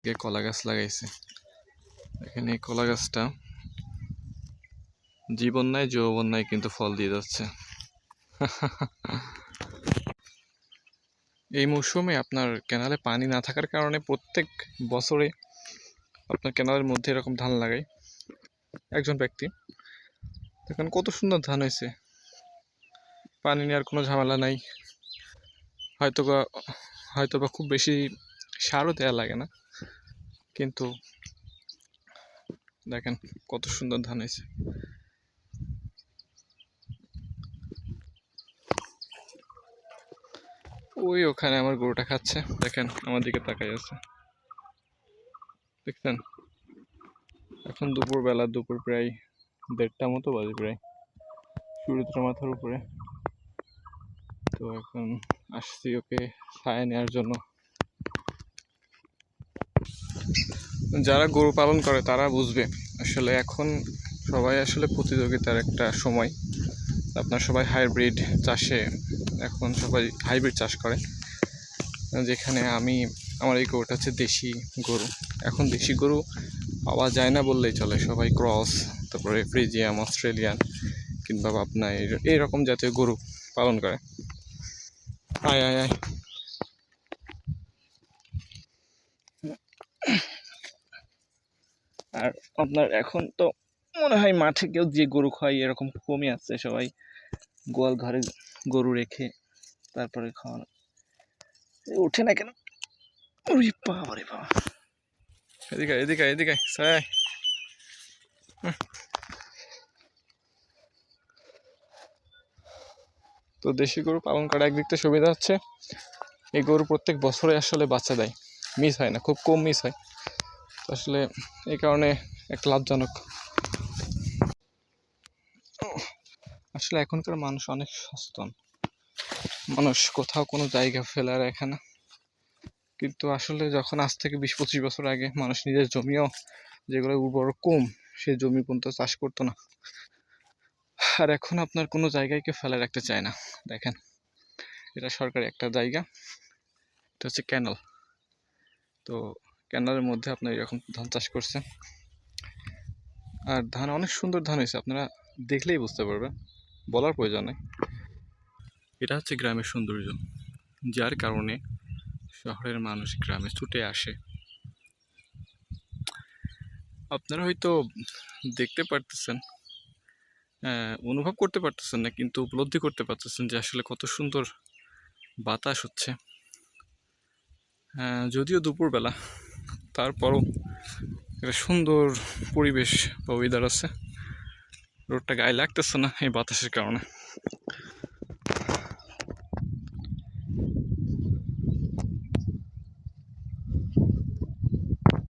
কলা গাছ লাগাইছে। এখানে এই কলা গাছটা জীবন নাই যৌবন নাই, কিন্তু ফল দিয়ে যাচ্ছে। এই মৌসুমে আপনার ক্যানালে পানি না থাকার কারণে প্রত্যেক বছরে আপনার ক্যানালের মধ্যে এরকম ধান লাগাই একজন ব্যক্তি। দেখেন কত সুন্দর ধান হয়েছে, পানি নেওয়ার কোনো ঝামেলা নাই। হয়তোবা খুব বেশি সারও দেওয়া লাগে না, কিন্তু দেখেন কত সুন্দর ধান হয়েছে। ওই ওখানে আমার গরুটা খাচ্ছে, দেখেন আমার দিকে তাকাই আছে, দেখছেন? এখন দুপুর প্রায় 1:30 মতো বাজে, প্রায় সূর্যটা মাথার উপরে। তো এখন আসছি ওকে ছায়া নেওয়ার জন্য। যারা গরু পালন করে তারা বুঝবে, আসলে এখন সবাই আসলে প্রতিযোগিতার একটা সময়। আপনার সবাই হাইব্রিড চাষে, এখন সবাই হাইব্রিড চাষ করে। যেখানে আমার এই গরুটা হচ্ছে দেশি গরু। এখন দেশি গরু পাওয়া যায় না বললেই চলে, সবাই ক্রস, তারপরে ফ্রিজিয়াম, অস্ট্রেলিয়ান কিংবা আপনার এইরকম জাতীয় গরু পালন করে। আয় আয় আয়, আর আপনার এখন তো মনে হয় মাঠে কেউ যে গরু খায় এরকম কমই আছে, সবাই গোয়াল ঘরে গরু রেখে তারপরে খাওয়ানো। উঠে না কেন? ওরে বাবা রে বাবা, এদিকে এদিকে এদিকে সাই। তো দেশি গরু পালন করা একদিক থেকে সুবিধা হচ্ছে, এই গরু প্রত্যেক বছরে আসলে বাচ্চা দেয়, মিস হয় না, খুব কম মিস হয়। তো আসলে এই কারণে একটা লাভজনক। আসলে এখনকার মানুষ অনেক সচেতন, মানুষ কোথাও কোনো জায়গা ফেলে রাখে না। কিন্তু আসলে যখন আজ থেকে 20-25 বছর আগে মানুষ নিজের জমিও যেগুলো উর্বর কম, সেই জমি পর্যন্ত চাষ করতো না। আর এখন আপনার কোনো জায়গায় কেউ ফেলে রাখতে চায় না। দেখেন, এটা সরকারি একটা জায়গা, এটা হচ্ছে ক্যানাল। তো ক্যানালের মধ্যে আপনার এরকম ধান চাষ করছে, আর ধান অনেক সুন্দর ধান হয়েছে, আপনারা দেখলেই বুঝতে পারবেন, বলার প্রয়োজন নেই। এটা হচ্ছে গ্রামের সৌন্দর্য, যার কারণে শহরের মানুষ গ্রামে ছুটে আসে। আপনারা হয়তো দেখতে পারতেছেন, অনুভব করতে পারতেছেন না, কিন্তু উপলব্ধি করতে পারতেছেন যে আসলে কত সুন্দর বাতাস হচ্ছে। যদিও দুপুরবেলা, তারপরও একটা সুন্দর পরিবেশ বা ওয়েদার আছে। রোদটা গায়ে লাগতেছে না এই বাতাসের কারণে।